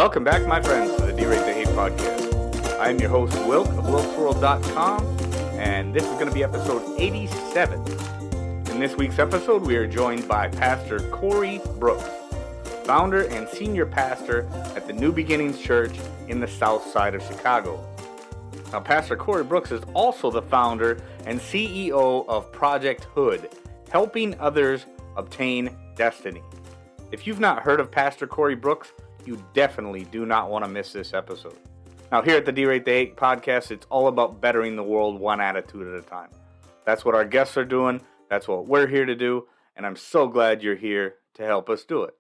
Welcome back, my friends, to the D-Rate the Hate podcast. I am your host, Wilk of wilksworld.com, and this is going to be episode 87. In this week's episode, we are joined by Pastor Corey Brooks, founder and senior pastor at the New Beginnings Church in the south side of Chicago. Now, Pastor Corey Brooks is also the founder and CEO of Project H.O.O.D, helping others obtain destiny. If you've not heard of Pastor Corey Brooks, you definitely do not want to miss this episode. Now, here at the D-Rate the Hate podcast, it's all about bettering the world one attitude at a time. That's what our guests are doing. That's what we're here to do. And I'm so glad you're here to help us do it.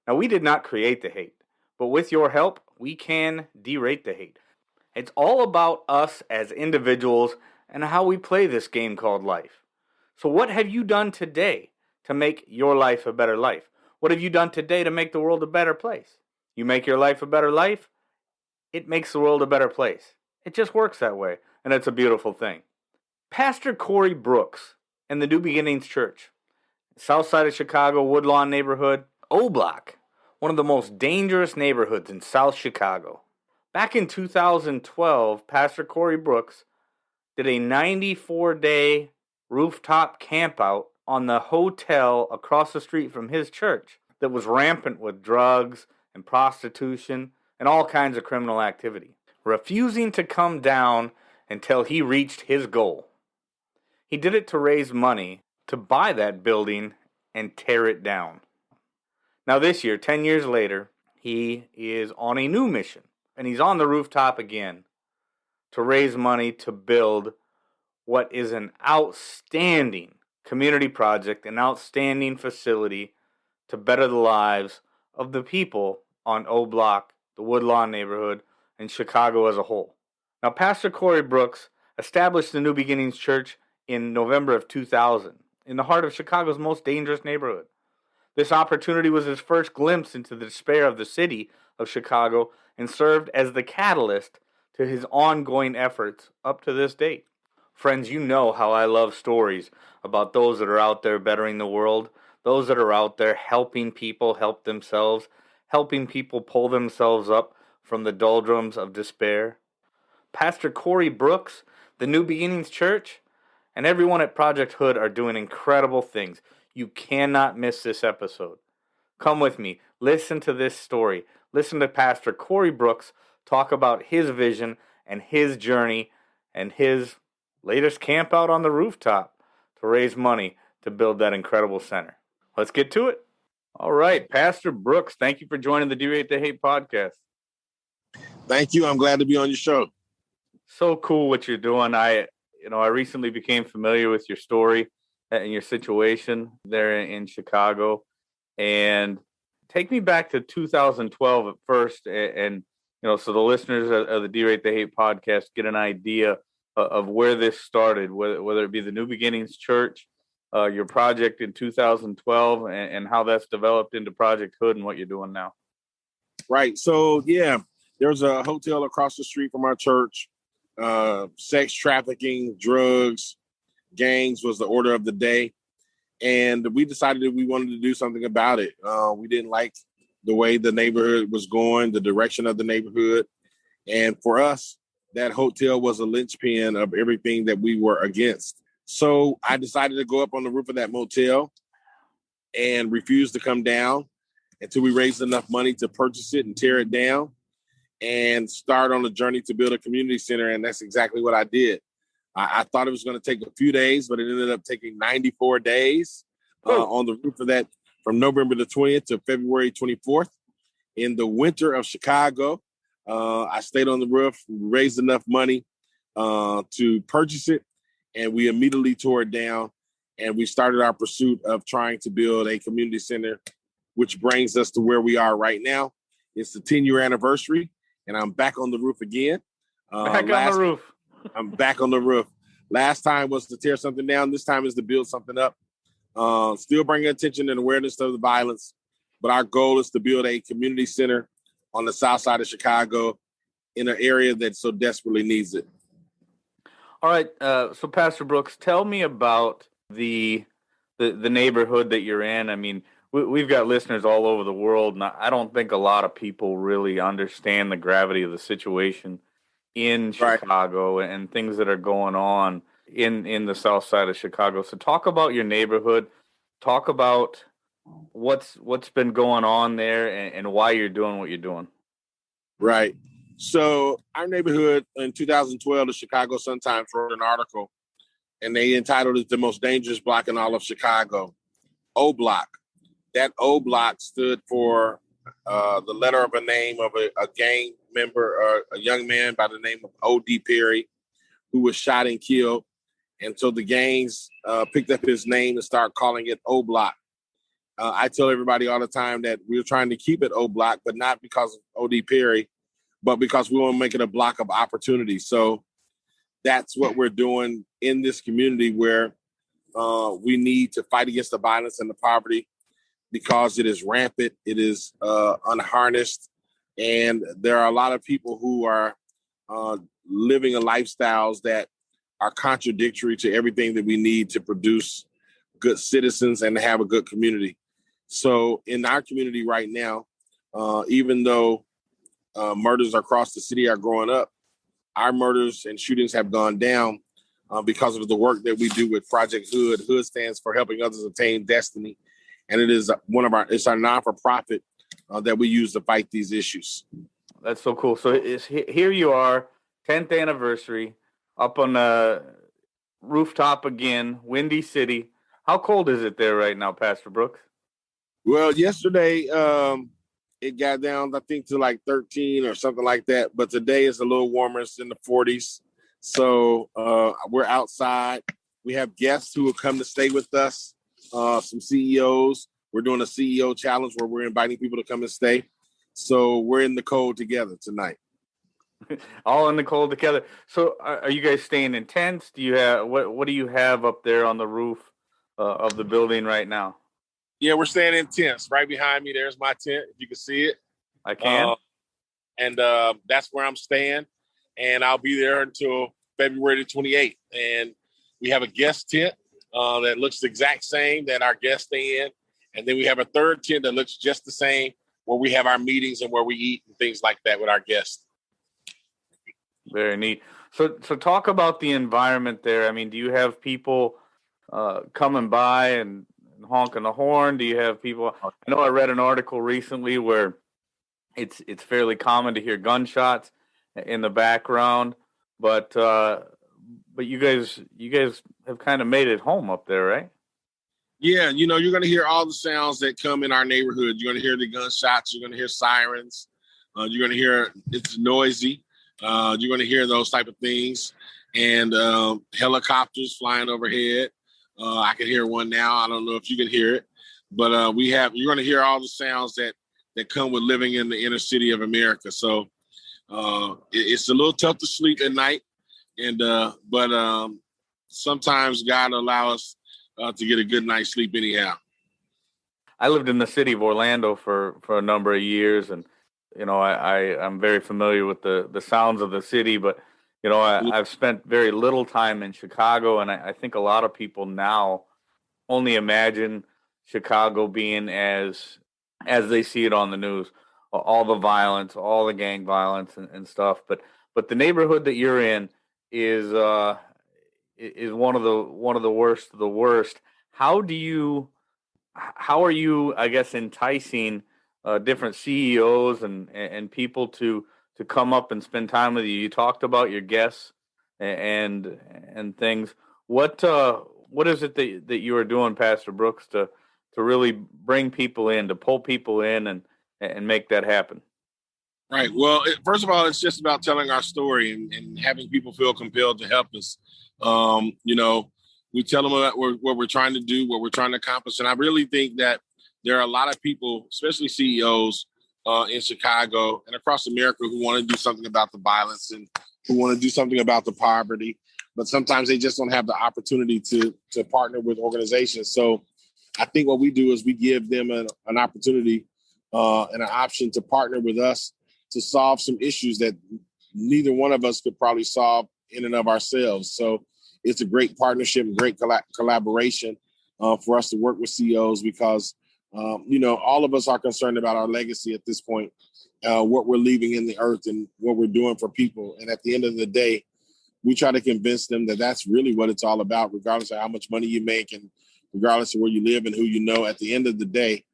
Now, we did not create the hate, but with your help, we can derate the hate. It's all about us as individuals and how we play this game called life. So what have you done today to make your life a better life? What have you done today to make the world a better place? You make your life a better life, it makes the world a better place. It just works that way, and it's a beautiful thing. Pastor Corey Brooks and the New Beginnings Church, south side of Chicago, Woodlawn neighborhood, O Block, one of the most dangerous neighborhoods in South Chicago. Back in 2012, Pastor Corey Brooks did a 94-day rooftop campout on the hotel across the street from his church that was rampant with drugs and prostitution and all kinds of criminal activity, refusing to come down until he reached his goal. He did it to raise money to buy that building and tear it down. Now this year, 10 years later, he is on a new mission, and he's on the rooftop again to raise money to build what is an outstanding community project, an outstanding facility to better the lives of the people on O Block, the Woodlawn neighborhood, and Chicago as a whole. Now, Pastor Corey Brooks established the New Beginnings Church in November of 2000 in the heart of Chicago's most dangerous neighborhood. This opportunity was his first glimpse into the despair of the city of Chicago and served as the catalyst to his ongoing efforts up to this date. Friends, you know how I love stories about those that are out there bettering the world, those that are out there helping people help themselves, helping people pull themselves up from the doldrums of despair. Pastor Corey Brooks, the New Beginnings Church, and everyone at Project H.O.O.D are doing incredible things. You cannot miss this episode. Come with me. Listen to this story. Listen to Pastor Corey Brooks talk about his vision and his journey and his latest camp out on the rooftop to raise money to build that incredible center. Let's get to it. All right, Pastor Brooks, thank you for joining the D-Rate the Hate podcast. Thank you. I'm glad to be on your show. So cool what you're doing. I recently became familiar with your story and your situation there in Chicago. And take me back to 2012 at first. And so the listeners of the D-Rate the Hate podcast get an idea of where this started, whether it be the New Beginnings Church, your project in 2012, and how that's developed into Project H.O.O.D and what you're doing now. Right. So, there's a hotel across the street from our church. Sex trafficking, drugs, gangs was the order of the day. And we decided that we wanted to do something about it. We didn't like the way the neighborhood was going, the direction of the neighborhood. And for us, that hotel was a linchpin of everything that we were against. So I decided to go up on the roof of that motel and refuse to come down until we raised enough money to purchase it and tear it down and start on a journey to build a community center. And that's exactly what I did. I thought it was going to take a few days, but it ended up taking 94 days on the roof of that from November the 20th to February 24th in the winter of Chicago. I stayed on the roof, raised enough money to purchase it, and we immediately tore it down. And we started our pursuit of trying to build a community center, which brings us to where we are right now. It's the 10-year anniversary, and I'm back on the roof again. Back on the roof. I'm back on the roof. Last time was to tear something down. This time is to build something up. Still bringing attention and awareness to the violence. But our goal is to build a community center on the south side of Chicago in an area that so desperately needs it. All right. So Pastor Brooks, tell me about the neighborhood that you're in. I mean, we've got listeners all over the world, and I don't think a lot of people really understand the gravity of the situation in Right. Chicago and things that are going on in the south side of Chicago. So talk about your neighborhood. Talk about what's been going on there and why you're doing what you're doing. Right. So our neighborhood in 2012, the Chicago Sun-Times wrote an article, and they entitled it "The Most Dangerous Block in All of Chicago." O Block. That O Block stood for the letter of a name of a gang member, a young man by the name of O.D. Perry, who was shot and killed. And so the gangs picked up his name and started calling it O Block. I tell everybody all the time that we're trying to keep it O Block, but not because of O.D. Perry, but because we want to make it a block of opportunity. So that's what we're doing in this community, where we need to fight against the violence and the poverty, because it is rampant, it is unharnessed, and there are a lot of people who are living lifestyles that are contradictory to everything that we need to produce good citizens and to have a good community. So in our community right now, even though murders across the city are growing up, our murders and shootings have gone down because of the work that we do with Project H.O.O.D. H.O.O.D stands for Helping Others Attain Destiny. And it is it's our non-for-profit that we use to fight these issues. That's so cool. So here you are, 10th anniversary, up on the rooftop again, Windy City. How cold is it there right now, Pastor Brooks? Well, yesterday it got down, I think, to like 13 or something like that. But today is a little warmer. It's in the 40s. So we're outside. We have guests who will come to stay with us, some CEOs. We're doing a CEO challenge where we're inviting people to come and stay. So we're in the cold together tonight. All in the cold together. So are you guys staying in tents? Do you have what do you have up there on the roof of the building right now? Yeah, we're staying in tents. Right behind me, there's my tent, if you can see it. I can. And that's where I'm staying. And I'll be there until February the 28th. And we have a guest tent that looks the exact same that our guests stay in. And then we have a third tent that looks just the same, where we have our meetings and where we eat and things like that with our guests. Very neat. So talk about the environment there. I mean, do you have people coming by and honking the horn? Do you have people? I know I read an article recently where it's fairly common to hear gunshots in the background, but you guys have kind of made it home up there, right? Yeah, you're going to hear all the sounds that come in our neighborhood. You're going to hear the gunshots. You're going to hear sirens. You're going to hear it's noisy. You're going to hear those type of things, and helicopters flying overhead. I can hear one now. I don't know if you can hear it, but you're going to hear all the sounds that come with living in the inner city of America. So it's a little tough to sleep at night, but sometimes God will allow us to get a good night's sleep anyhow. I lived in the city of Orlando for a number of years, and I'm very familiar with the sounds of the city, but I've spent very little time in Chicago, and I think a lot of people now only imagine Chicago being as they see it on the news, all the violence, all the gang violence and stuff. But the neighborhood that you're in is one of the worst of the worst. How are you, I guess, enticing different CEOs and people to come up and spend time with you? You talked about your guests and things. What is it that you are doing, Pastor Brooks, to really bring people in, to pull people in and make that happen? Right. Well, first of all, it's just about telling our story and having people feel compelled to help us. We tell them about what we're trying to do, what we're trying to accomplish. And I really think that there are a lot of people, especially CEOs in Chicago and across America, who want to do something about the violence and who want to do something about the poverty. But sometimes they just don't have the opportunity to partner with organizations. So I think what we do is we give them an opportunity and an option to partner with us to solve some issues that neither one of us could probably solve in and of ourselves. So it's a great partnership and great collaboration for us to work with CEOs, because All of us are concerned about our legacy at this point, what we're leaving in the earth and what we're doing for people. And at the end of the day, we try to convince them that that's really what it's all about, regardless of how much money you make and regardless of where you live and who you know. At the end of the day,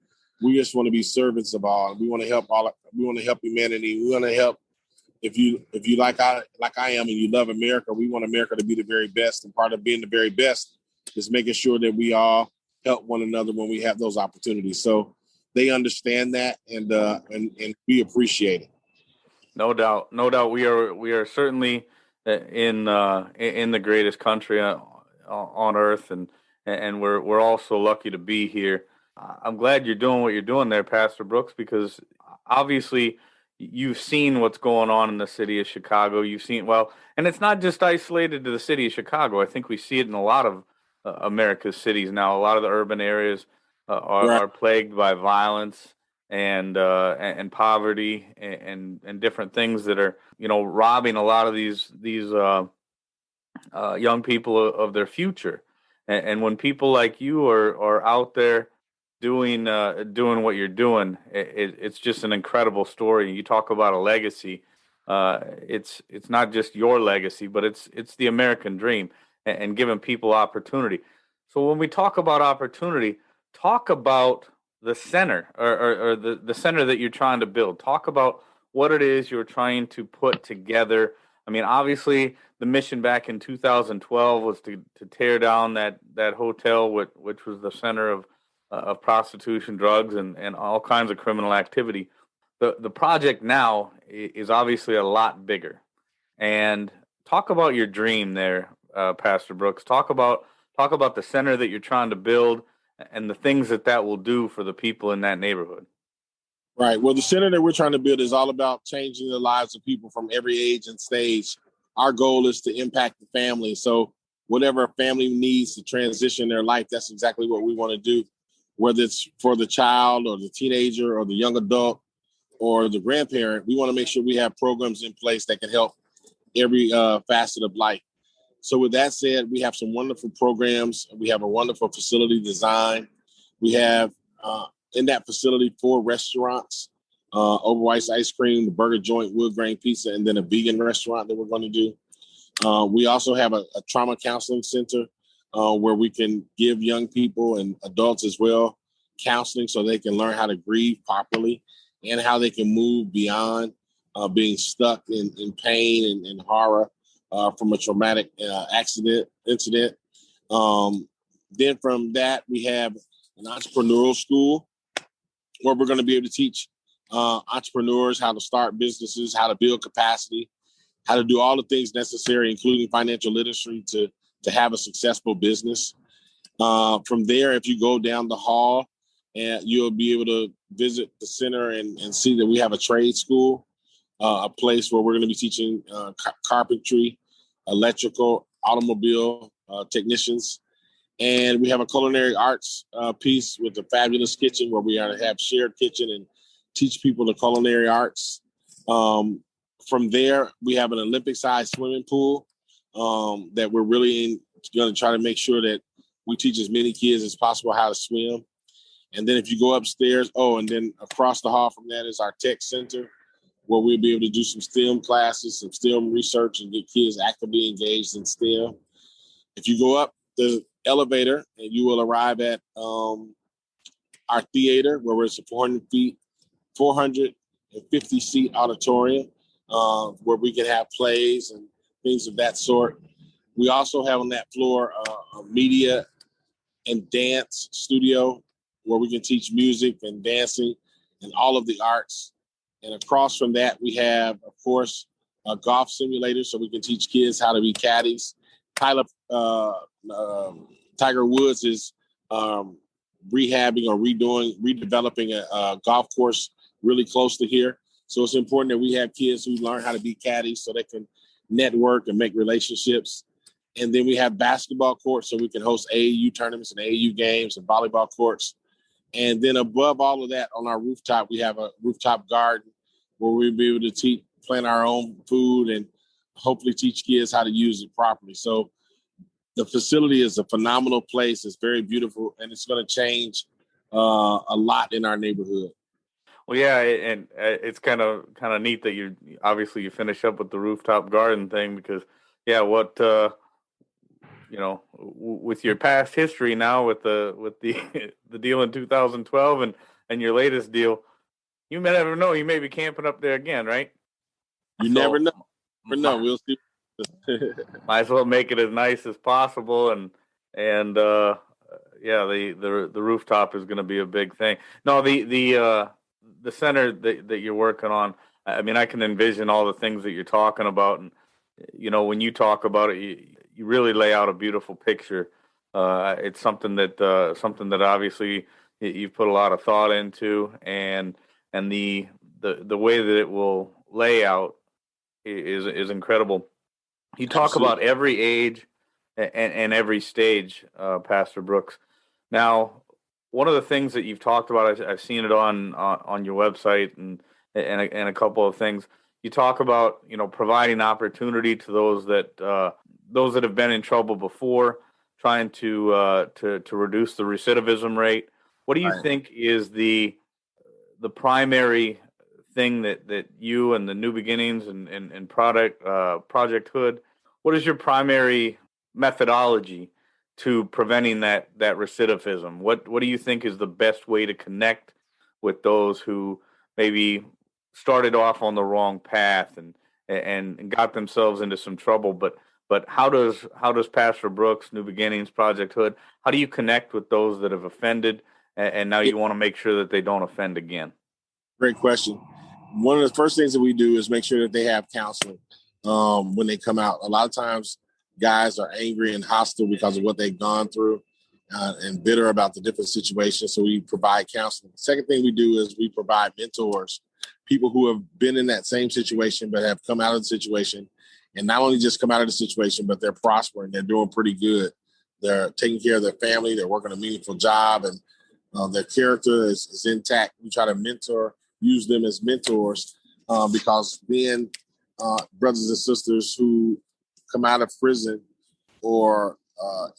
we just want to be servants of all. We want to help all. We want to help humanity. We want to help. If you like I am and you love America, we want America to be the very best. And part of being the very best is making sure that we all help one another when we have those opportunities. So they understand that, and we appreciate it. No doubt. We are certainly in the greatest country on earth, and we're all so lucky to be here. I'm glad you're doing what you're doing there, Pastor Brooks, because obviously you've seen what's going on in the city of Chicago. You've seen, well, and it's not just isolated to the city of Chicago. I think we see it in a lot of America's cities now. A lot of the urban areas are plagued by violence and poverty and different things that are, robbing a lot of these young people of their future. And when people like you are out there doing what you're doing, it's just an incredible story. You talk about a legacy. It's not just your legacy, but it's the American dream and giving people opportunity. So when we talk about opportunity, talk about the center or the center that you're trying to build. Talk about what it is you're trying to put together. I mean, obviously, the mission back in 2012 was to tear down that hotel, which was the center of prostitution, drugs, and all kinds of criminal activity. The project now is obviously a lot bigger. And talk about your dream there, Pastor Brooks. Talk about the center that you're trying to build and the things that will do for the people in that neighborhood. Right. Well, the center that we're trying to build is all about changing the lives of people from every age and stage. Our goal is to impact the family. So whatever a family needs to transition their life, that's exactly what we want to do, whether it's for the child or the teenager or the young adult or the grandparent. We want to make sure we have programs in place that can help every facet of life. So with that said, we have some wonderful programs. We have a wonderful facility design. We have in that facility 4 restaurants, Over Ice Ice Cream, the Burger Joint, Wood Grain Pizza, and then a vegan restaurant that we're going to do. We also have a trauma counseling center where we can give young people and adults as well counseling so they can learn how to grieve properly and how they can move beyond being stuck in pain and horror from a traumatic incident. Then from that, we have an entrepreneurial school where we're going to be able to teach entrepreneurs how to start businesses, how to build capacity, how to do all the things necessary, including financial literacy, to have a successful business. From there, if you go down the hall, and you'll be able to visit the center and see that we have a trade school, a place where we're going to be teaching carpentry, electrical, automobile technicians. And we have a culinary arts piece with a fabulous kitchen where we are to have shared kitchen and teach people the culinary arts. From there, we have an Olympic-sized swimming pool that we're really going to try to make sure that we teach as many kids as possible how to swim. And then if you go upstairs, and then across the hall from that is our tech center, where we'll be able to do some STEM classes, some STEM research, and get kids actively engaged in STEM. If you go up the elevator, and you will arrive at our theater, where it's a 450-seat auditorium, where we can have plays and things of that sort. We also have on that floor a media and dance studio where we can teach music and dancing and all of the arts. And across from that, we have, of course, a golf simulator so we can teach kids how to be caddies. Tiger Woods is rehabbing or redeveloping a golf course really close to here. So it's important that we have kids who learn how to be caddies so they can network and make relationships. And then we have basketball courts so we can host AAU tournaments and AAU games and volleyball courts. And then above all of that, on our rooftop, we have a rooftop garden where we'll be able to plant our own food and hopefully teach kids how to use it properly. So the facility is a phenomenal place. It's very beautiful, and it's going to change a lot in our neighborhood. Well, yeah, and it's kind of neat that you finish up with the rooftop garden thing because, yeah, with your past history now with the the deal in 2012 and your latest deal, you may never know, you may be camping up there again, right? You never So, know. Never know. We'll see. might as well make it as nice as possible, and yeah, the rooftop is going to be a big thing. No, the center that you're working on. I mean, I can envision all the things that you're talking about, and when you talk about it, you really lay out a beautiful picture. It's something that obviously you've put a lot of thought into, and the way that it will lay out is incredible. You talk Absolutely. about every age and every stage, Pastor Brooks. Now, one of the things that you've talked about, I've seen it on your website and a couple of things. You talk about providing opportunity to those that have been in trouble before, trying to reduce the recidivism rate. What do you Right. think is the primary thing that you and the New Beginnings and Project H.O.O.D, what is your primary methodology to preventing that recidivism? What do you think is the best way to connect with those who maybe started off on the wrong path and got themselves into some trouble? But how does Pastor Brooks, New Beginnings, Project H.O.O.D, how do you connect with those that have offended and now you want to make sure that they don't offend again? Great question. One of the first things that we do is make sure that they have counseling when they come out. A lot of times, guys are angry and hostile because of what they've gone through and bitter about the different situations. So we provide counseling. The second thing we do is we provide mentors, people who have been in that same situation but have come out of the situation, and not only just come out of the situation, but they're prospering. They're doing pretty good. They're taking care of their family. They're working a meaningful job, and their character is intact. We try to use them as mentors because then brothers and sisters who come out of prison or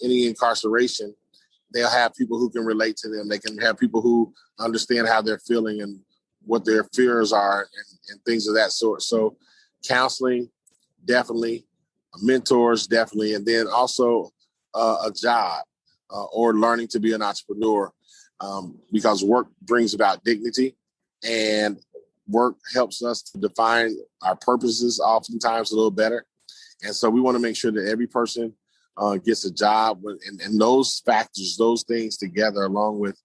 any incarceration, they'll have people who can relate to them. They can have people who understand how they're feeling and what their fears are and things of that sort. So counseling, definitely. Mentors, definitely. And then also a job or learning to be an entrepreneur because work brings about dignity and work helps us to define our purposes oftentimes a little better. And so we want to make sure that every person gets a job and those factors, those things together, along with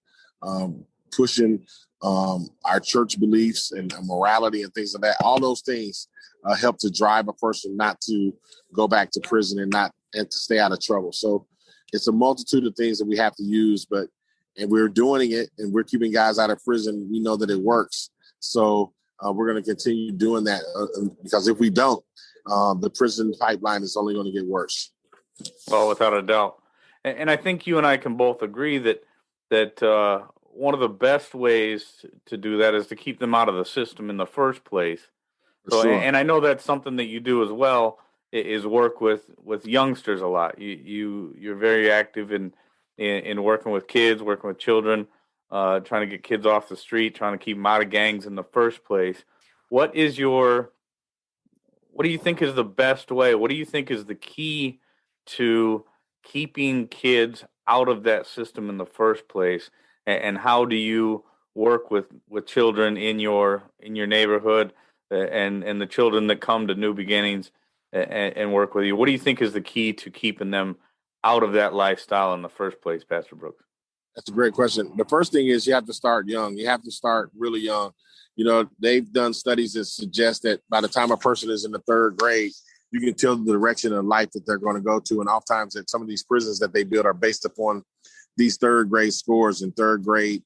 pushing our church beliefs and morality and things like that. All those things help to drive a person not to go back to prison and to stay out of trouble. So it's a multitude of things that we have to use, and we're doing it and we're keeping guys out of prison. We know that it works. So we're going to continue doing that because if we don't, the prison pipeline is only going to get worse. Well, without a doubt. And I think you and I can both agree that one of the best ways to do that is to keep them out of the system in the first place. So, Sure. and I know that's something that you do as well, is work with youngsters a lot. You're very active in working with kids, working with children, trying to get kids off the street, trying to keep them out of gangs in the first place. What do you think is the best way? What do you think is the key to keeping kids out of that system in the first place? And how do you work with children in your neighborhood and the children that come to New Beginnings and work with you? What do you think is the key to keeping them out of that lifestyle in the first place, Pastor Brooks? That's a great question. The first thing is you have to start young. You have to start really young. They've done studies that suggest that by the time a person is in the third grade, you can tell the direction of life that they're going to go to. And oftentimes that some of these prisons that they build are based upon these third grade scores and third graders,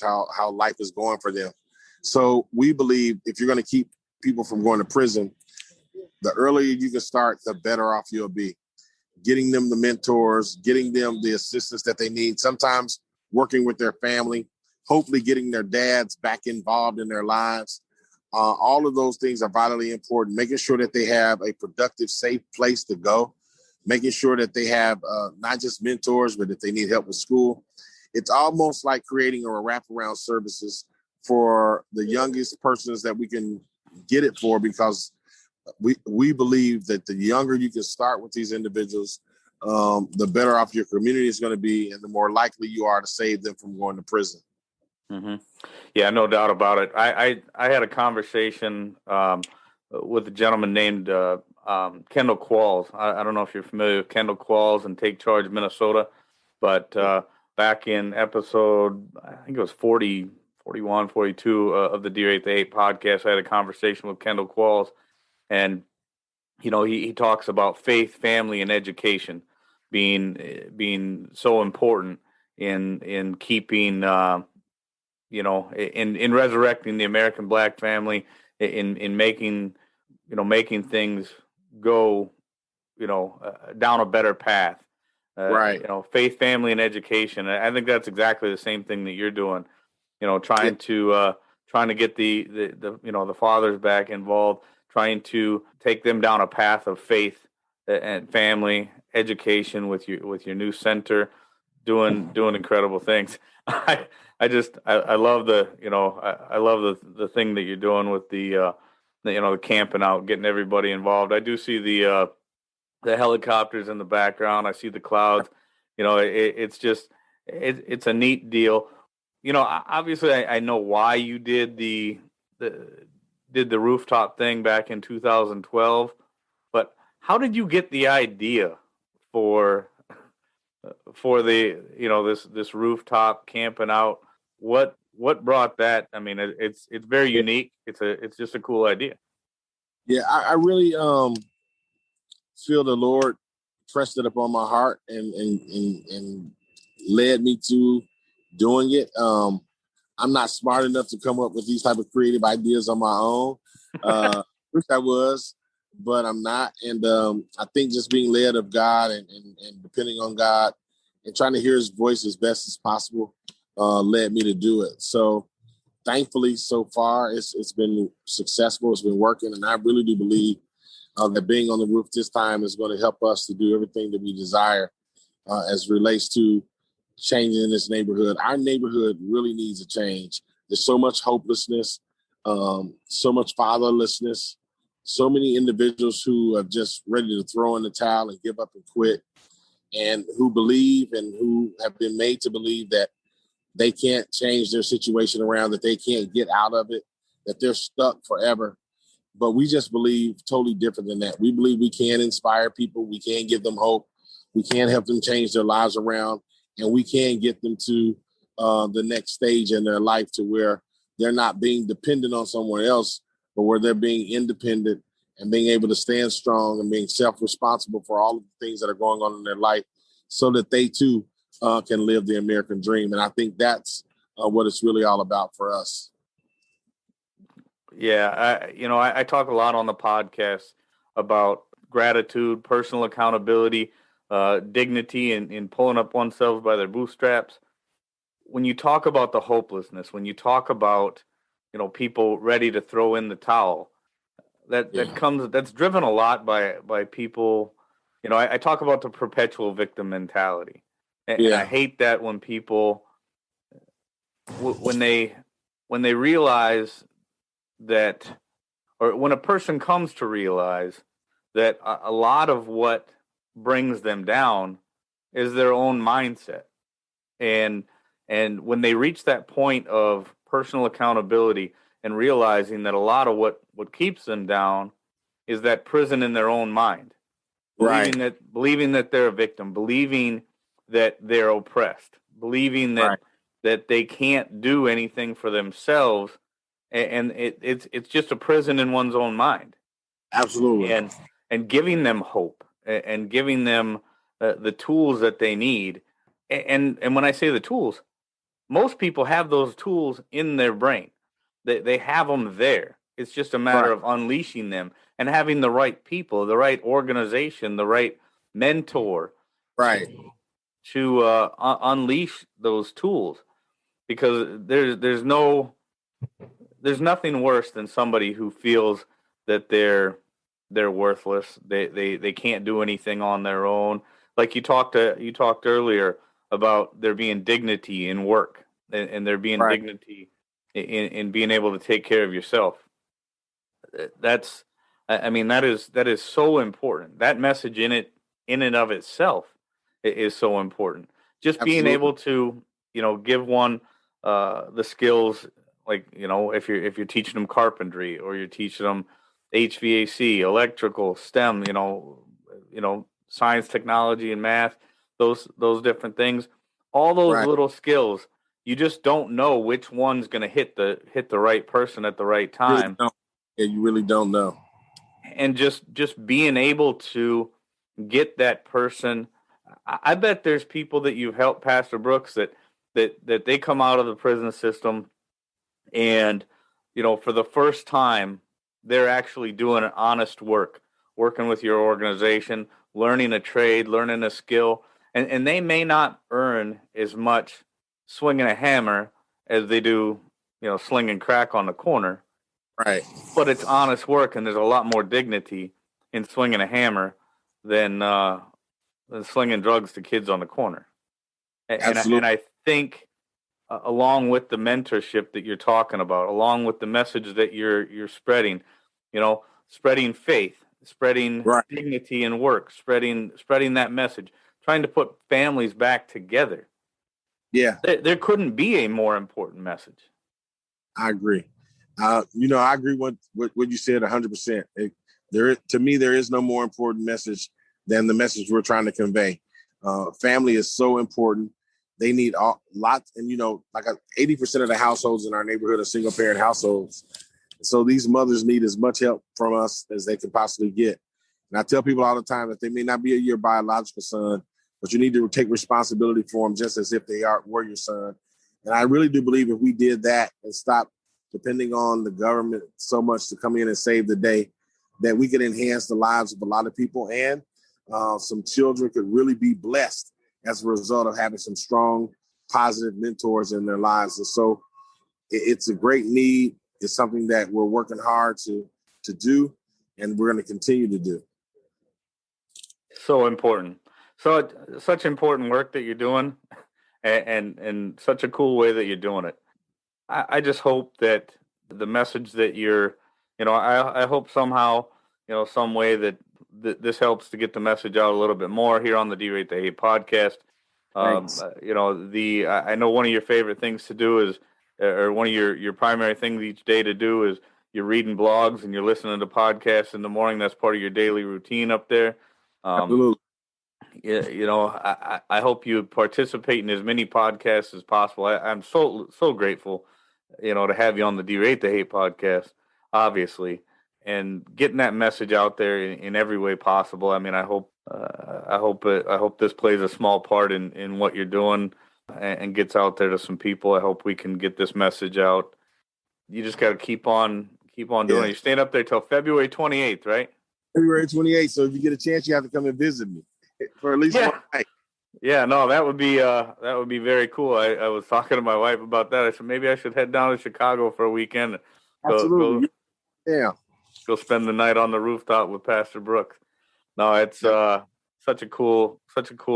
how life is going for them. So we believe if you're going to keep people from going to prison, the earlier you can start, the better off you'll be. Getting them the mentors, getting them the assistance that they need, sometimes working with their family, hopefully getting their dads back involved in their lives. All of those things are vitally important, making sure that they have a productive, safe place to go, making sure that they have not just mentors, but if they need help with school. it's almost like creating a wraparound services for the youngest persons that we can get it for, because we believe that the younger you can start with these individuals, the better off your community is going to be, and the more likely you are to save them from going to prison. Mm-hmm. Yeah, no doubt about it. I had a conversation with a gentleman named Kendall Qualls. I don't know if you're familiar with Kendall Qualls and Take Charge Minnesota, but back in episode, I think it was 40, 41, 42 of the Dear 8 podcast, I had a conversation with Kendall Qualls, and he talks about faith, family, and education being so important in keeping in resurrecting the American Black family, in making making things go down a better path. Right. Faith, family, and education. I think that's exactly the same thing that you're doing. Trying to get the fathers back involved, trying to take them down a path of faith and family, education with your new center, doing incredible things. I love the thing that you're doing with the camping out, getting everybody involved. I do see the helicopters in the background. I see the clouds. It's a neat deal. Obviously I know why you did the rooftop thing back in 2012, but how did you get the idea for the this rooftop camping out? What brought that? I mean, it's very unique. It's just a cool idea. Yeah, I really feel the Lord pressed it upon my heart and led me to doing it. I'm not smart enough to come up with these type of creative ideas on my own. Wish I was, but I'm not. And I think just being led of God and depending on God and trying to hear his voice as best as possible led me to do it. So thankfully, so far, it's been successful. It's been working. And I really do believe that being on the roof this time is going to help us to do everything that we desire as relates to changing in this neighborhood. Our neighborhood really needs a change. There's so much hopelessness, so much fatherlessness, so many individuals who are just ready to throw in the towel and give up and quit, and who believe and who have been made to believe that they can't change their situation around, that they can't get out of it, that they're stuck forever. But we just believe totally different than that. We believe we can inspire people. We can give them hope. We can help them change their lives around. And we can get them to the next stage in their life to where they're not being dependent on someone else, but where they're being independent and being able to stand strong and being self-responsible for all of the things that are going on in their life so that they too can live the American dream. And I think that's what it's really all about for us. Yeah, I talk a lot on the podcast about gratitude, personal accountability, dignity, and pulling up oneself by their bootstraps. When you talk about the hopelessness, when you talk about people ready to throw in the towel, that's driven a lot by people. I talk about the perpetual victim mentality, and I hate that when people when they realize that, or when a person comes to realize that a lot of what brings them down is their own mindset. And when they reach that point of personal accountability and realizing that a lot of what keeps them down is that prison in their own mind, believing that they're a victim, believing that they're oppressed, believing that they can't do anything for themselves, and it's just a prison in one's own mind. Absolutely. And giving them hope and giving them the tools that they need. And when I say the tools, most people have those tools in their brain. They have them there. It's just a matter of unleashing them and having the right people, the right organization, the right mentor to unleash those tools. Because there's nothing worse than somebody who feels that they're worthless. They can't do anything on their own. Like you talked earlier about there being dignity in work, and there being Right. dignity in being able to take care of yourself. That's, I mean, that is so important. That message in and of itself is so important. Just being Absolutely. able to, give one the skills, like, if you're teaching them carpentry, or you're teaching them HVAC, electrical, STEM, science, technology, and math, those different things, all those Right. little skills, you just don't know which one's going to hit the right person at the right Really time. don't. Yeah, you really don't know. And just being able to get that person. I bet there's people that you've helped, Pastor Brooks, that they come out of the prison system, and for the first time they're actually doing an honest work, working with your organization, learning a trade, learning a skill, and they may not earn as much swinging a hammer as they do, slinging crack on the corner, Right. but it's honest work, and there's a lot more dignity in swinging a hammer than slinging drugs to kids on the corner. And Absolutely. I think, along with the mentorship that you're talking about, along with the message that you're spreading, spreading faith, spreading Right. dignity in work, spreading that message, trying to put families back together. Yeah, There couldn't be a more important message. I agree. I agree with what you said 100%. To me, there is no more important message than the message we're trying to convey. Family is so important. They need lots, and 80% of the households in our neighborhood are single parent households. So these mothers need as much help from us as they can possibly get. And I tell people all the time that they may not be your biological son, but you need to take responsibility for them just as if were your son. And I really do believe if we did that and stop depending on the government so much to come in and save the day, that we could enhance the lives of a lot of people, and some children could really be blessed as a result of having some strong, positive mentors in their lives. And so it's a great need. It's something that we're working hard to do, and we're going to continue to do. So important. So such important work that you're doing, and such a cool way that you're doing it. I just hope that the message that I hope somehow, some way that this helps to get the message out a little bit more here on the D-Rate the Hate podcast. Thanks. I know one of your favorite things to do is, or one of your primary things each day to do is you're reading blogs and you're listening to podcasts in the morning. That's part of your daily routine up there. Absolutely. I hope you participate in as many podcasts as possible. I'm so grateful, to have you on the D-Rate the Hate podcast, obviously, and getting that message out there in every way possible. I mean, I hope this plays a small part in what you're doing, and gets out there to some people. I hope we can get this message out. You just got to keep on doing it. You're staying up there till February 28th, right? February 28th. So if you get a chance, you have to come and visit me for at least one night. Yeah, no, that would be very cool. I was talking to my wife about that. I said maybe I should head down to Chicago for a weekend. Absolutely. Yeah. Go spend the night on the rooftop with Pastor Brooks. No, it's such a cool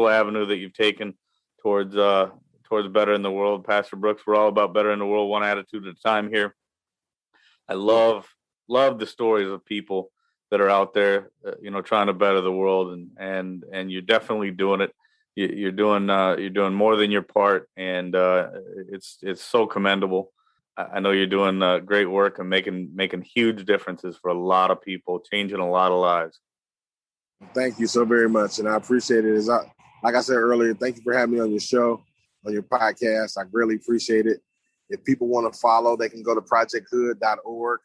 avenue that you've taken towards bettering the world, Pastor Brooks. We're all about bettering the world, one attitude at a time here. I love the stories of people that are out there, trying to better the world, and you're definitely doing it. You're doing more than your part, and it's so commendable. I know you're doing great work and making huge differences for a lot of people, changing a lot of lives. Thank you so very much, and I appreciate it. Like I said earlier, thank you for having me on your show, on your podcast. I really appreciate it. If people want to follow, they can go to projecthood.org,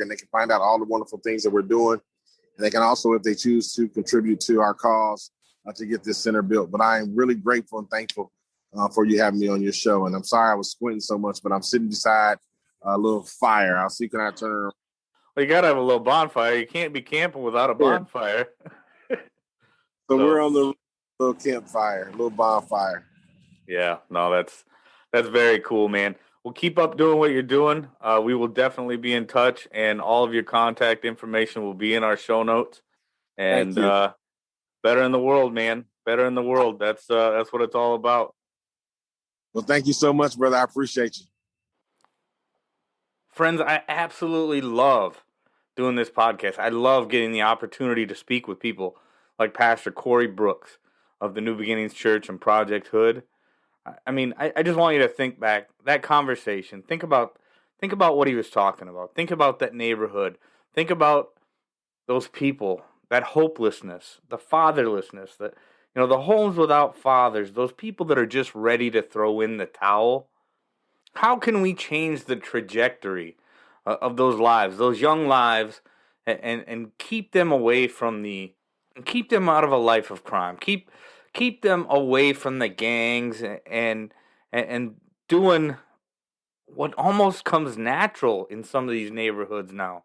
and they can find out all the wonderful things that we're doing. And they can also, if they choose to, contribute to our cause to get this center built. But I am really grateful and thankful for you having me on your show. And I'm sorry I was squinting so much, but I'm sitting beside a little fire. I'll see, can I turn around? Well, you got to have a little bonfire. You can't be camping without a bonfire. So we're on the little campfire, little bonfire. Yeah, no, that's very cool, man. Well, keep up doing what you're doing. We will definitely be in touch, and all of your contact information will be in our show notes. And better in the world, man. Better in the world. That's what it's all about. Well, thank you so much, brother. I appreciate you. Friends, I absolutely love doing this podcast. I love getting the opportunity to speak with people like Pastor Corey Brooks of the New Beginnings Church and Project H.O.O.D. I mean, I just want you to think back that conversation. Think about what he was talking about. Think about that neighborhood. Think about those people, that hopelessness, the fatherlessness, the homes without fathers, those people that are just ready to throw in the towel. How can we change the trajectory of those lives, those young lives, and keep them away from keep them out of a life of crime, keep them away from the gangs and doing what almost comes natural in some of these neighborhoods now.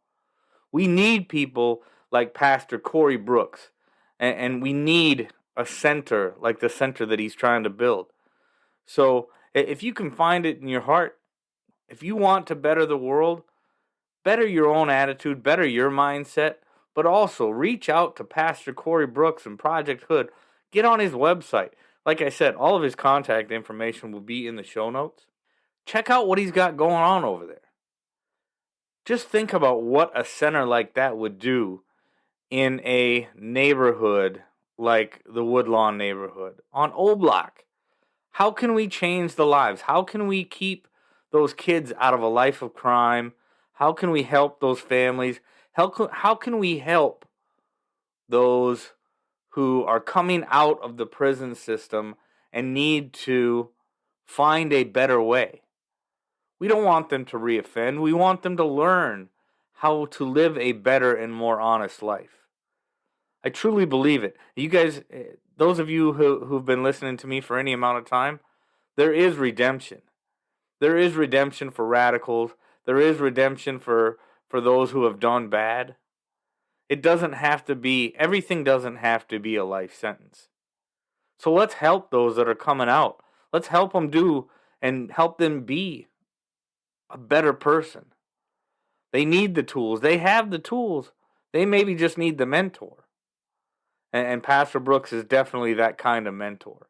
We need people like Pastor Corey Brooks, and we need a center like the center that he's trying to build. So if you can find it in your heart, if you want to better the world, better your own attitude, better your mindset, but also reach out to Pastor Corey Brooks and Project H.O.O.D. Get on his website. Like I said, all of his contact information will be in the show notes. Check out what he's got going on over there. Just think about what a center like that would do in a neighborhood like the Woodlawn neighborhood on O Block. How can we change the lives? How can we keep those kids out of a life of crime? How can we help those families? How can we help those who are coming out of the prison system and need to find a better way? We don't want them to reoffend. We want them to learn how to live a better and more honest life. I truly believe it. You guys, those of you who've been listening to me for any amount of time, there is redemption. There is redemption for radicals. There is redemption for those who have done bad. It doesn't have to be, everything doesn't have to be a life sentence. So let's help those that are coming out. Let's help them do and help them be a better person. They need the tools. They have the tools. They maybe just need the mentor. And Pastor Brooks is definitely that kind of mentor.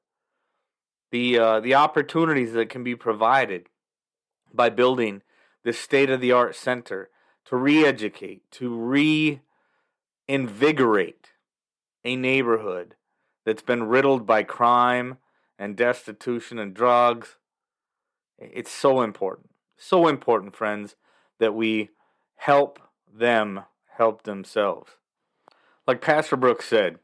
The opportunities that can be provided by building this state-of-the-art center to re-educate, to reinvigorate a neighborhood that's been riddled by crime and destitution and drugs. It's so important. So important, friends, that we help them help themselves. Like Pastor Brooks said,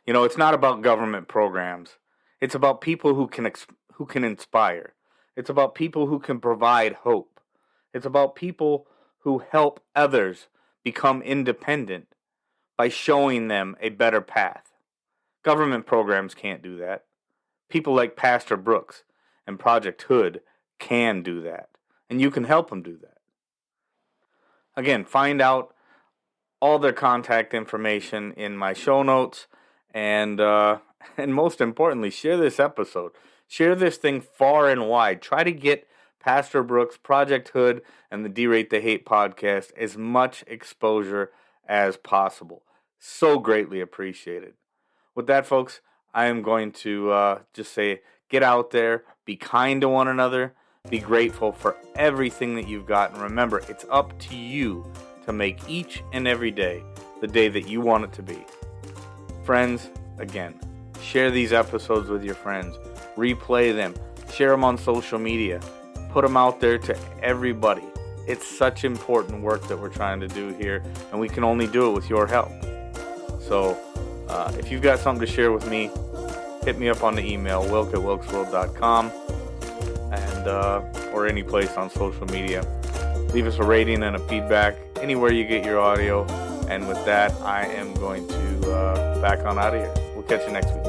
it's not about government programs. It's about people who can inspire. It's about people who can provide hope. It's about people who help others become independent by showing them a better path. Government programs can't do that. People like Pastor Brooks and Project H.O.O.D. can do that. And you can help them do that. Again, find out all their contact information in my show notes. And most importantly, share this episode. Share this thing far and wide. Try to get Pastor Brooks, Project H.O.O.D., and the D-Rate the Hate podcast as much exposure as possible. So greatly appreciated. With that, folks, I am going to just say, get out there, be kind to one another, be grateful for everything that you've got, and remember, it's up to you to make each and every day the day that you want it to be. Friends, again, share these episodes with your friends, replay them, share them on social media, put them out there to everybody. It's such important work that we're trying to do here, and we can only do it with your help. So, if you've got something to share with me, hit me up on the email, wilk@wilksworld.com, and or any place on social media. Leave us a rating and a feedback anywhere you get your audio. And with that, I am going to back on out of here. We'll catch you next week.